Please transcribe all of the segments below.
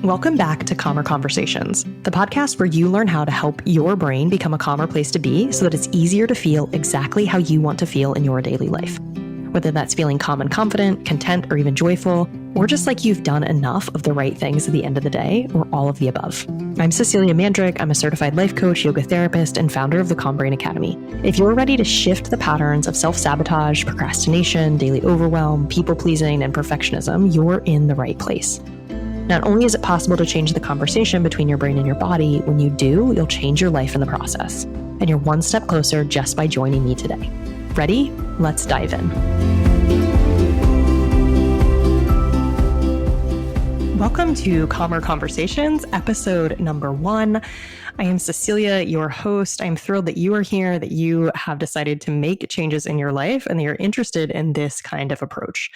Welcome back to Calmer Conversations, the podcast where you learn how to help your brain become a calmer place to be so that it's easier to feel exactly how you want to feel in your daily life. Whether that's feeling calm and confident, content, or even joyful, or just like you've done enough of the right things at the end of the day, or all of the above. I'm Cecilia Mandrick. I'm a certified life coach, yoga therapist, and founder of the Calm Brain Academy. If you're ready to shift the patterns of self-sabotage, procrastination, daily overwhelm, people-pleasing, and perfectionism, you're in the right place. Not only is it possible to change the conversation between your brain and your body, when you do, you'll change your life in the process. And you're one step closer just by joining me today. Ready? Let's dive in. Welcome to Calmer Conversations, episode number 1. I am Cecilia, your host. I'm thrilled that you are here, that you have decided to make changes in your life, and that you're interested in this kind of approach.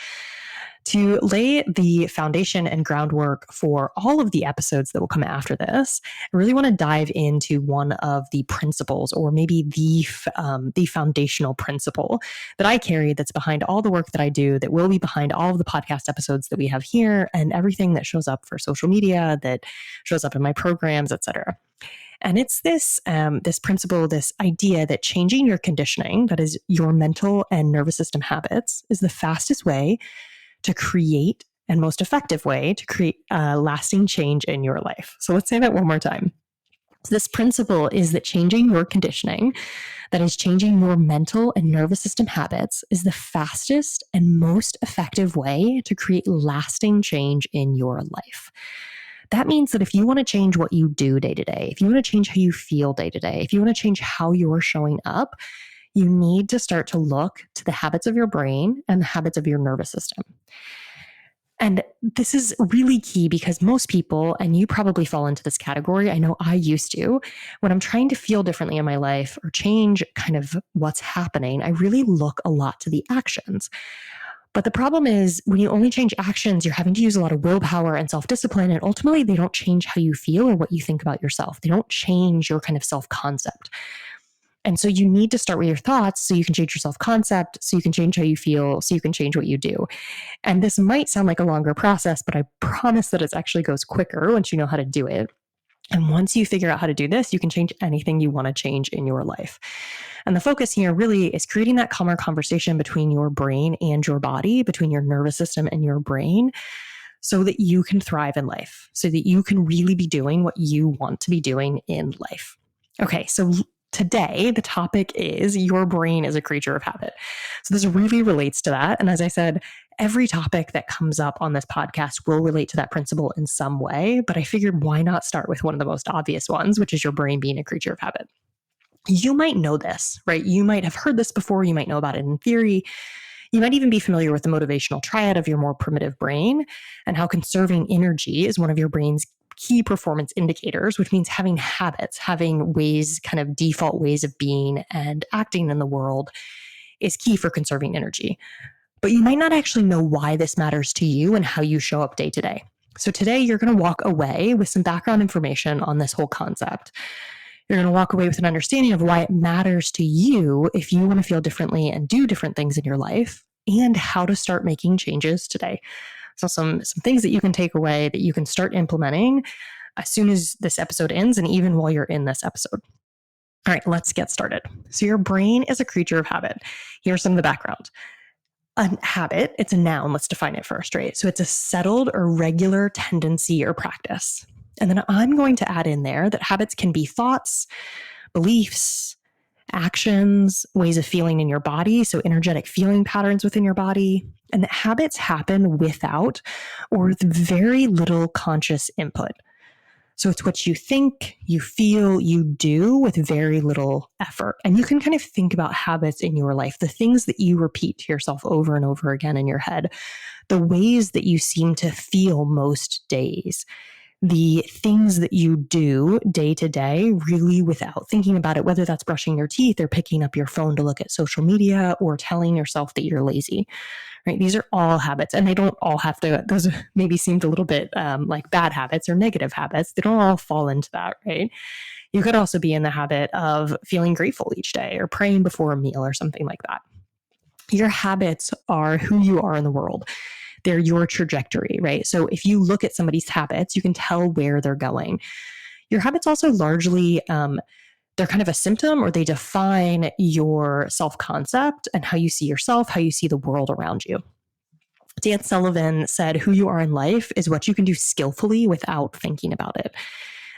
To lay the foundation and groundwork for all of the episodes that will come after this, I really want to dive into one of the principles, or maybe the foundational principle that I carry that's behind all the work that I do, that will be behind all of the podcast episodes that we have here, and everything that shows up for social media, that shows up in my programs, etc. And it's this principle, this idea that changing your conditioning, that is your mental and nervous system habits, is the fastest way to create and most effective way to create lasting change in your life. So let's say that one more time. So this principle is that changing your conditioning, that is changing your mental and nervous system habits, is the fastest and most effective way to create lasting change in your life. That means that if you want to change what you do day to day, if you want to change how you feel day to day, if you want to change how you're showing up, you need to start to look to the habits of your brain and the habits of your nervous system. And this is really key because most people, and you probably fall into this category, I know I used to, when I'm trying to feel differently in my life or change kind of what's happening, I really look a lot to the actions. But the problem is when you only change actions, you're having to use a lot of willpower and self-discipline, and ultimately they don't change how you feel or what you think about yourself. They don't change your kind of self-concept. And so you need to start with your thoughts so you can change your self-concept, so you can change how you feel, so you can change what you do. And this might sound like a longer process, but I promise that it actually goes quicker once you know how to do it. And once you figure out how to do this, you can change anything you want to change in your life. And the focus here really is creating that calmer conversation between your brain and your body, between your nervous system and your brain, so that you can thrive in life, so that you can really be doing what you want to be doing in life. Okay, so today, the topic is your brain is a creature of habit. So this really relates to that. And as I said, every topic that comes up on this podcast will relate to that principle in some way. But I figured why not start with one of the most obvious ones, which is your brain being a creature of habit. You might know this, right? You might have heard this before. You might know about it in theory. You might even be familiar with the motivational triad of your more primitive brain and how conserving energy is one of your brain's key performance indicators, which means having habits, having ways, kind of default ways of being and acting in the world is key for conserving energy. But you might not actually know why this matters to you and how you show up day to day. So today you're going to walk away with some background information on this whole concept. You're going to walk away with an understanding of why it matters to you if you want to feel differently and do different things in your life, and how to start making changes today. So some things that you can take away that you can start implementing as soon as this episode ends and even while you're in this episode. All right, let's get started. So your brain is a creature of habit. Here's some of the background. A habit, it's a noun. Let's define it first, right? So it's a settled or regular tendency or practice. And then I'm going to add in there that habits can be thoughts, beliefs, actions, ways of feeling in your body, so energetic feeling patterns within your body, and that habits happen without or with very little conscious input. So it's what you think, you feel, you do with very little effort. And you can kind of think about habits in your life, the things that you repeat to yourself over and over again in your head, the ways that you seem to feel most days, the things that you do day to day, really without thinking about it, whether that's brushing your teeth or picking up your phone to look at social media or telling yourself that you're lazy, right? These are all habits, and they don't all have to, those maybe seemed a little bit like bad habits or negative habits. They don't all fall into that, right? You could also be in the habit of feeling grateful each day or praying before a meal or something like that. Your habits are who you are in the world. They're your trajectory, right? So if you look at somebody's habits, you can tell where they're going. Your habits also largely, they're kind of a symptom, or they define your self-concept and how you see yourself, how you see the world around you. Dan Sullivan said, "Who you are in life is what you can do skillfully without thinking about it."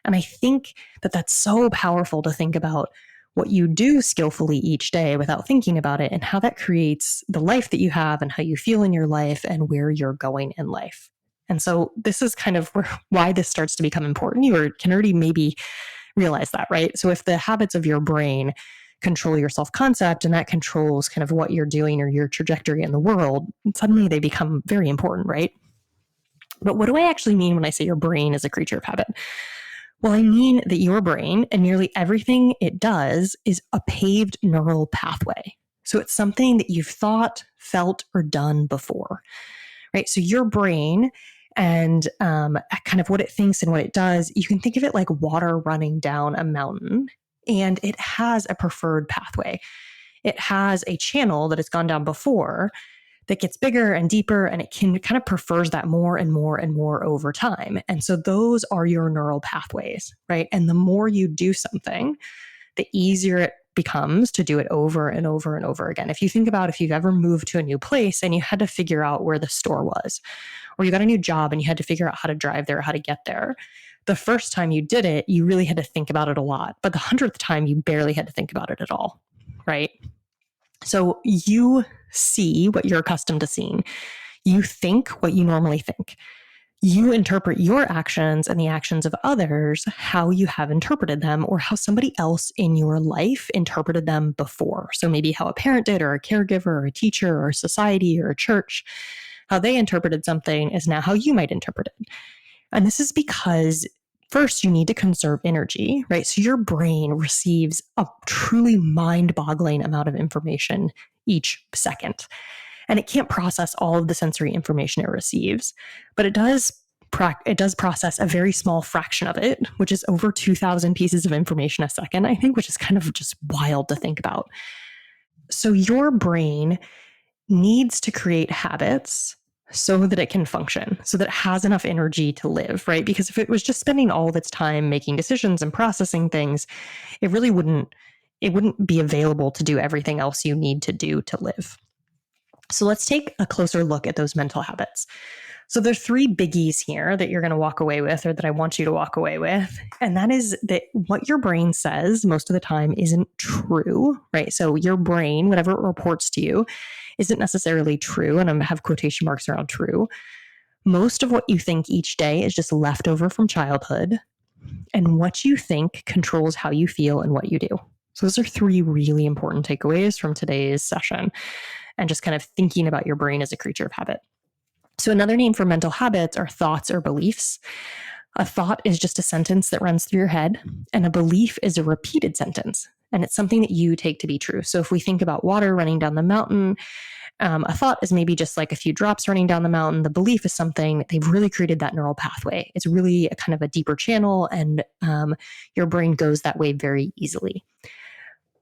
And I think that that's so powerful to think about what you do skillfully each day without thinking about it, and how that creates the life that you have and how you feel in your life and where you're going in life. And so this is kind of why this starts to become important. You can already maybe realize that, right? So if the habits of your brain control your self-concept, and that controls kind of what you're doing or your trajectory in the world, suddenly they become very important, right? But what do I actually mean when I say your brain is a creature of habit? Well, I mean that your brain and nearly everything it does is a paved neural pathway. So it's something that you've thought, felt, or done before, right? So your brain and kind of what it thinks and what it does, you can think of it like water running down a mountain, and it has a preferred pathway. It has a channel that has gone down before that gets bigger and deeper, and it can kind of prefers that more and more and more over time. And so those are your neural pathways, right? And the more you do something, the easier it becomes to do it over and over and over again. If you think about if you've ever moved to a new place and you had to figure out where the store was, or you got a new job and you had to figure out how to drive there, how to get there, the first time you did it, you really had to think about it a lot. But the 100th time, you barely had to think about it at all, right? So you see what you're accustomed to seeing. You think what you normally think. You interpret your actions and the actions of others how you have interpreted them, or how somebody else in your life interpreted them before. So maybe how a parent did, or a caregiver, or a teacher, or society, or a church, how they interpreted something is now how you might interpret it. And this is because first, you need to conserve energy, right? So your brain receives a truly mind-boggling amount of information each second. And it can't process all of the sensory information it receives, but it does process a very small fraction of it, which is over 2,000 pieces of information a second, I think, which is kind of just wild to think about. So your brain needs to create habits so that it can function, so that it has enough energy to live, right? Because if it was just spending all of its time making decisions and processing things, it really wouldn't be available to do everything else you need to do to live. So let's take a closer look at those mental habits. So there's three biggies here that you're going to walk away with, or that I want you to walk away with. And that is that what your brain says most of the time isn't true, right? So your brain, whatever it reports to you, isn't necessarily true. And I have quotation marks around true. Most of what you think each day is just leftover from childhood. And what you think controls how you feel and what you do. So those are three really important takeaways from today's session, and just kind of thinking about your brain as a creature of habit. So another name for mental habits are thoughts or beliefs. A thought is just a sentence that runs through your head, and a belief is a repeated sentence, and it's something that you take to be true. So if we think about water running down the mountain, a thought is maybe just like a few drops running down the mountain. The belief is something they've really created that neural pathway. It's really a kind of a deeper channel, and your brain goes that way very easily.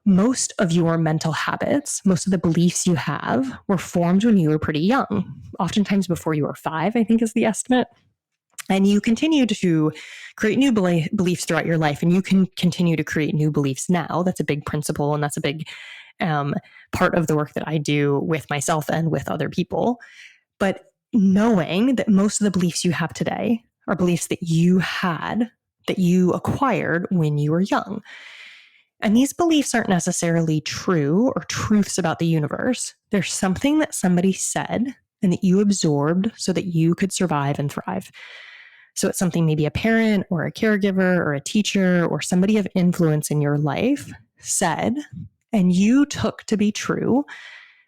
Most of your mental habits, most of the beliefs you have, were formed when you were pretty young, oftentimes before you were 5, I think is the estimate. And you continue to create new beliefs throughout your life, and you can continue to create new beliefs now. That's a big principle, and that's a big part of the work that I do with myself and with other people. But knowing that most of the beliefs you have today are beliefs that you had, that you acquired when you were young. And these beliefs aren't necessarily true or truths about the universe. They're something that somebody said and that you absorbed so that you could survive and thrive. So it's something maybe a parent or a caregiver or a teacher or somebody of influence in your life said, and you took to be true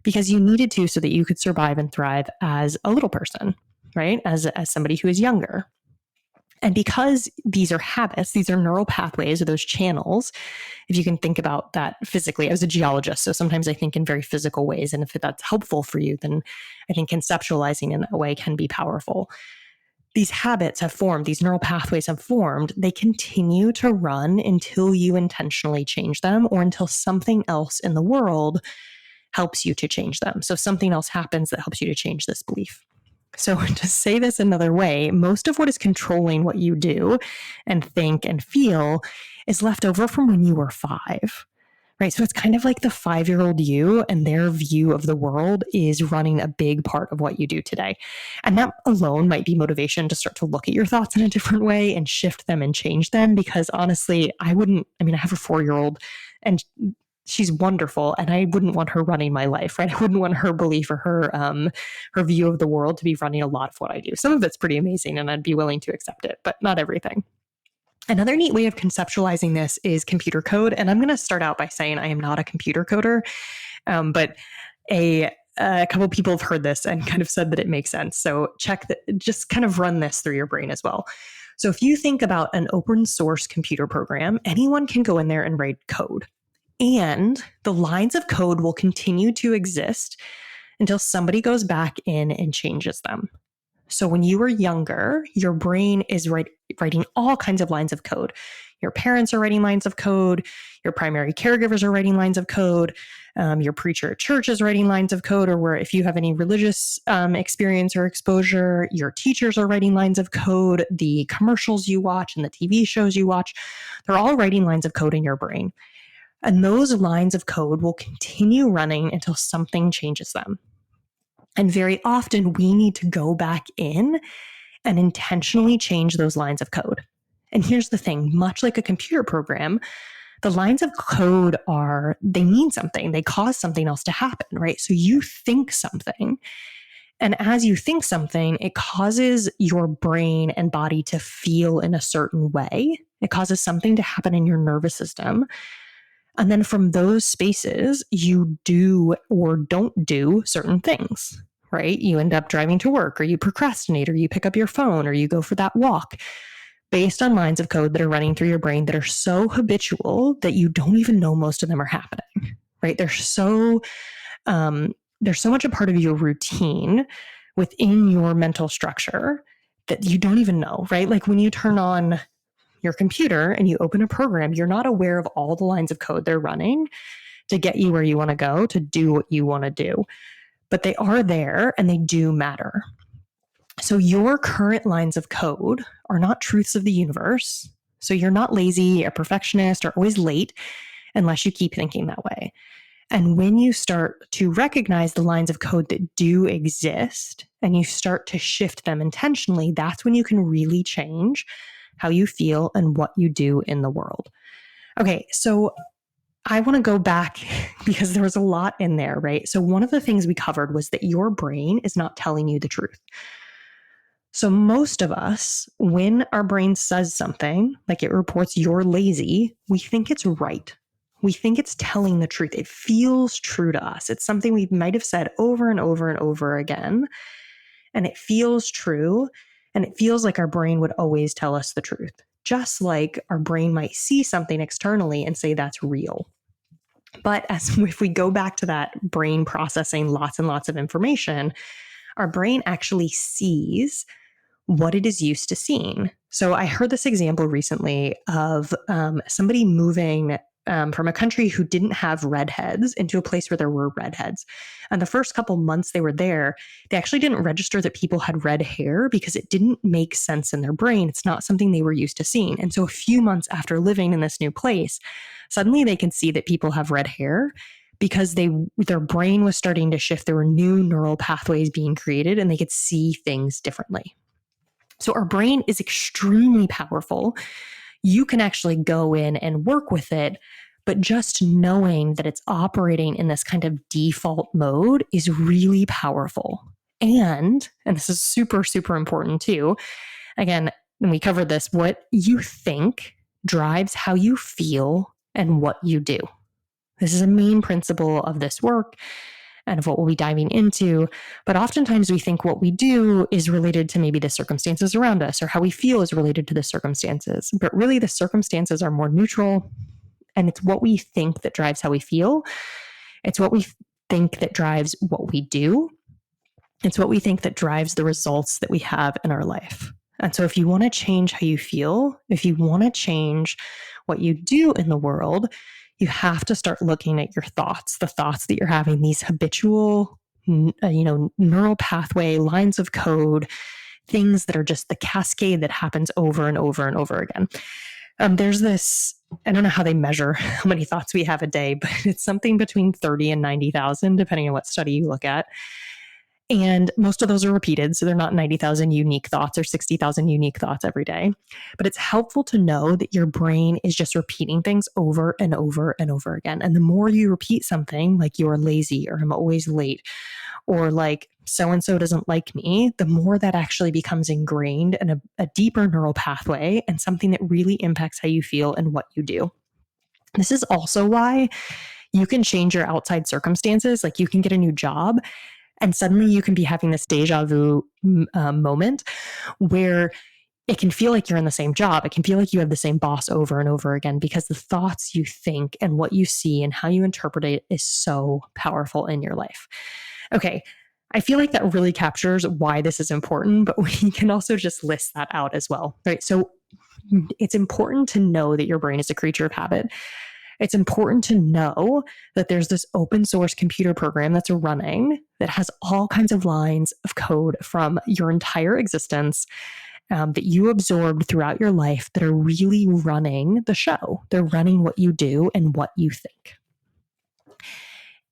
because you needed to so that you could survive and thrive as a little person, right? As somebody who is younger. And because these are habits, these are neural pathways, or those channels, if you can think about that physically. I was a geologist, so sometimes I think in very physical ways. And if that's helpful for you, then I think conceptualizing in that way can be powerful. These habits have formed, these neural pathways have formed. They continue to run until you intentionally change them, or until something else in the world helps you to change them. So something else happens that helps you to change this belief. So to say this another way, most of what is controlling what you do and think and feel is left over from when you were 5. Right. So it's kind of like the 5-year-old you and their view of the world is running a big part of what you do today. And that alone might be motivation to start to look at your thoughts in a different way and shift them and change them. Because honestly, I have a 4-year-old and she's wonderful and I wouldn't want her running my life, right? I wouldn't want her belief or her view of the world to be running a lot of what I do. Some of it's pretty amazing and I'd be willing to accept it, but not everything. Another neat way of conceptualizing this is computer code. And I'm going to start out by saying I am not a computer coder, but a couple of people have heard this and kind of said that it makes sense. So just kind of run this through your brain as well. So if you think about an open source computer program, anyone can go in there and write code. And the lines of code will continue to exist until somebody goes back in and changes them. So when you were younger, your brain is writing all kinds of lines of code. Your parents are writing lines of code. Your primary caregivers are writing lines of code. Your preacher at church is writing lines of code, or where if you have any religious experience or exposure, your teachers are writing lines of code. The commercials you watch and the TV shows you watch, they're all writing lines of code in your brain. And those lines of code will continue running until something changes them. And very often we need to go back in and intentionally change those lines of code. And here's the thing, much like a computer program, the lines of code they mean something. They cause something else to happen, right? So you think something. And as you think something, it causes your brain and body to feel in a certain way. It causes something to happen in your nervous system. And then from those spaces, you do or don't do certain things, right? You end up driving to work, or you procrastinate, or you pick up your phone, or you go for that walk based on lines of code that are running through your brain that are so habitual that you don't even know most of them are happening, right? They're so much a part of your routine within your mental structure that you don't even know, right? Like when you turn on your computer and you open a program, you're not aware of all the lines of code they're running to get you where you want to go, to do what you want to do. But they are there and they do matter. So your current lines of code are not truths of the universe. So you're not lazy, a perfectionist, or always late unless you keep thinking that way. And when you start to recognize the lines of code that do exist and you start to shift them intentionally, that's when you can really change how you feel and what you do in the world. Okay, so I want to go back because there was a lot in there, right? So one of the things we covered was that your brain is not telling you the truth. So most of us, when our brain says something, like it reports you're lazy, we think it's right. We think it's telling the truth. It feels true to us. It's something we might have said over and over and over again. And it feels true. And it feels like our brain would always tell us the truth, just like our brain might see something externally and say that's real. But if we go back to that brain processing lots and lots of information, our brain actually sees what it is used to seeing. So I heard this example recently of somebody moving from a country who didn't have redheads into a place where there were redheads. And the first couple months they were there, they actually didn't register that people had red hair because it didn't make sense in their brain. It's not something they were used to seeing. And so a few months after living in this new place, suddenly they can see that people have red hair because their brain was starting to shift. There were new neural pathways being created and they could see things differently. So our brain is extremely powerful. You can actually go in and work with it, but just knowing that it's operating in this kind of default mode is really powerful. And this is super, super important too. Again, when we covered this, what you think drives how you feel and what you do. This is a main principle of this work and of what we'll be diving into. But oftentimes we think what we do is related to maybe the circumstances around us, or how we feel is related to the circumstances. But really the circumstances are more neutral, and it's what we think that drives how we feel. It's what we think that drives what we do. It's what we think that drives the results that we have in our life. And so if you want to change how you feel, if you want to change what you do in the world, you have to start looking at your thoughts, the thoughts that you're having, these habitual neural pathway, lines of code, things that are just the cascade that happens over and over and over again. There's this, I don't know how they measure how many thoughts we have a day, but it's something between 30 and 90,000, depending on what study you look at. And most of those are repeated. So they're not 90,000 unique thoughts or 60,000 unique thoughts every day. But it's helpful to know that your brain is just repeating things over and over and over again. And the more you repeat something like you're lazy or I'm always late or like so-and-so doesn't like me, the more that actually becomes ingrained in a deeper neural pathway and something that really impacts how you feel and what you do. This is also why you can change your outside circumstances. Like you can get a new job and suddenly you can be having this deja vu moment where it can feel like you're in the same job. It can feel like you have the same boss over and over again because the thoughts you think and what you see and how you interpret it is so powerful in your life. Okay, I feel like that really captures why this is important, but we can also just list that out as well, right? So it's important to know that your brain is a creature of habit. It's important to know that there's this open source computer program that's running that has all kinds of lines of code from your entire existence that you absorbed throughout your life that are really running the show. They're running what you do and what you think.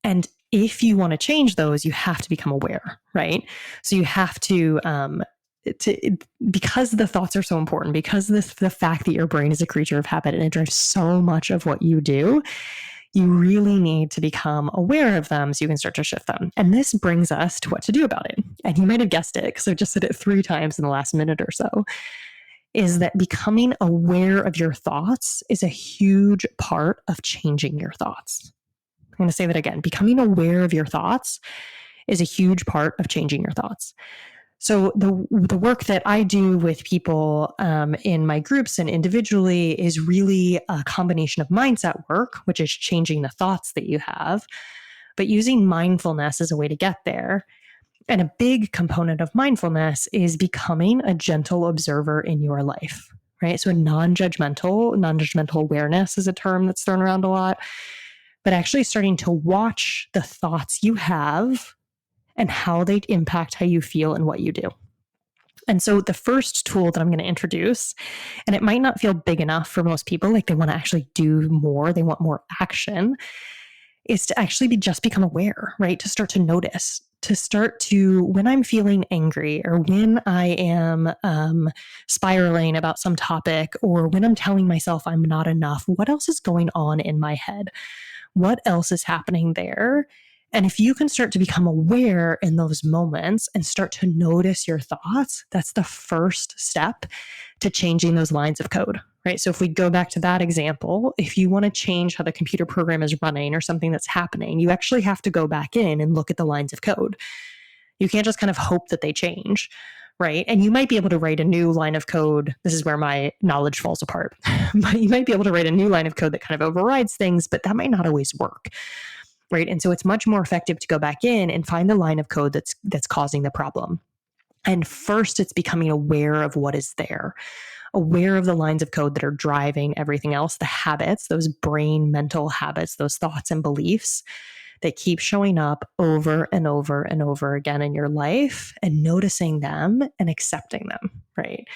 And if you want to change those, you have to become aware, right? So you have to because the thoughts are so important, because the fact that your brain is a creature of habit and it drives so much of what you do, you really need to become aware of them so you can start to shift them. And this brings us to what to do about it. And you might have guessed it because I just said it 3 times in the last minute or so, is that becoming aware of your thoughts is a huge part of changing your thoughts. I'm going to say that again. Becoming aware of your thoughts is a huge part of changing your thoughts. So the work that I do with people in my groups and individually is really a combination of mindset work, which is changing the thoughts that you have, but using mindfulness as a way to get there. And a big component of mindfulness is becoming a gentle observer in your life, right? So non-judgmental awareness is a term that's thrown around a lot, but actually starting to watch the thoughts you have and how they impact how you feel and what you do. And so the first tool that I'm going to introduce, and it might not feel big enough for most people, like they want to actually do more, they want more action, is to actually just become aware, right? To start to notice, when I'm feeling angry or when I am spiraling about some topic or when I'm telling myself I'm not enough, what else is going on in my head? What else is happening there? And if you can start to become aware in those moments and start to notice your thoughts, that's the first step to changing those lines of code, right? So if we go back to that example, if you want to change how the computer program is running or something that's happening, you actually have to go back in and look at the lines of code. You can't just kind of hope that they change, right? And you might be able to write a new line of code. This is where my knowledge falls apart. But you might be able to write a new line of code that kind of overrides things, but that might not always work. Right. And so it's much more effective to go back in and find the line of code that's causing the problem. And first, it's becoming aware of what is there, aware of the lines of code that are driving everything else, the habits, those brain mental habits, those thoughts and beliefs that keep showing up over and over and over again in your life, and noticing them and accepting them. Right.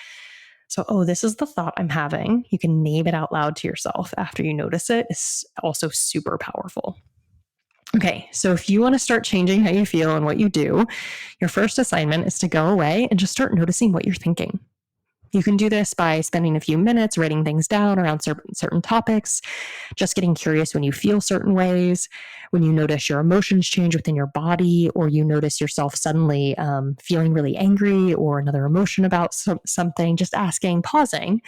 So, this is the thought I'm having. You can name it out loud to yourself after you notice it. It's also super powerful. Okay, so if you want to start changing how you feel and what you do, your first assignment is to go away and just start noticing what you're thinking. You can do this by spending a few minutes writing things down around certain topics, just getting curious when you feel certain ways, when you notice your emotions change within your body, or you notice yourself suddenly feeling really angry or another emotion about something, just asking, pausing.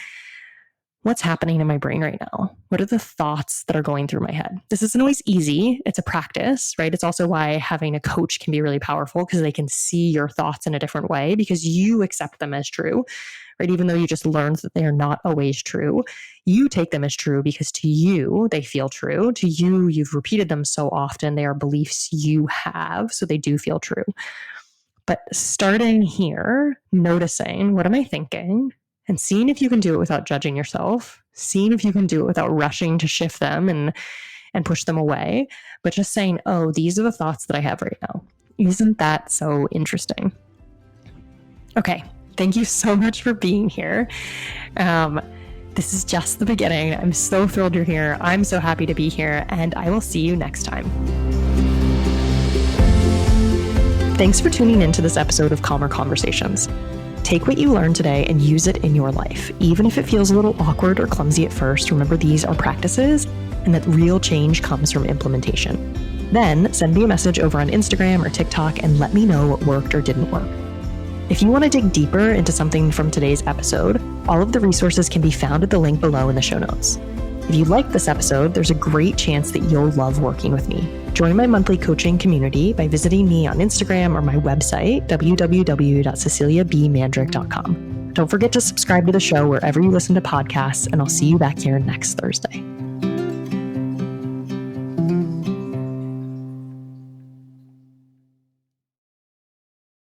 What's happening in my brain right now? What are the thoughts that are going through my head? This isn't always easy. It's a practice, right? It's also why having a coach can be really powerful because they can see your thoughts in a different way because you accept them as true, right? Even though you just learned that they are not always true, you take them as true because to you, they feel true. To you, you've repeated them so often. They are beliefs you have, so they do feel true. But starting here, noticing, what am I thinking? And seeing if you can do it without judging yourself, seeing if you can do it without rushing to shift them and push them away, but just saying, these are the thoughts that I have right now. Isn't that so interesting? Okay, thank you so much for being here. This is just the beginning. I'm so thrilled you're here. I'm so happy to be here, and I will see you next time. Thanks for tuning in to this episode of Calmer Conversations. Take what you learned today and use it in your life. Even if it feels a little awkward or clumsy at first, remember these are practices and that real change comes from implementation. Then send me a message over on Instagram or TikTok and let me know what worked or didn't work. If you want to dig deeper into something from today's episode, all of the resources can be found at the link below in the show notes. If you like this episode, there's a great chance that you'll love working with me. Join my monthly coaching community by visiting me on Instagram or my website, www.ceciliabmandrick.com. Don't forget to subscribe to the show wherever you listen to podcasts, and I'll see you back here next Thursday.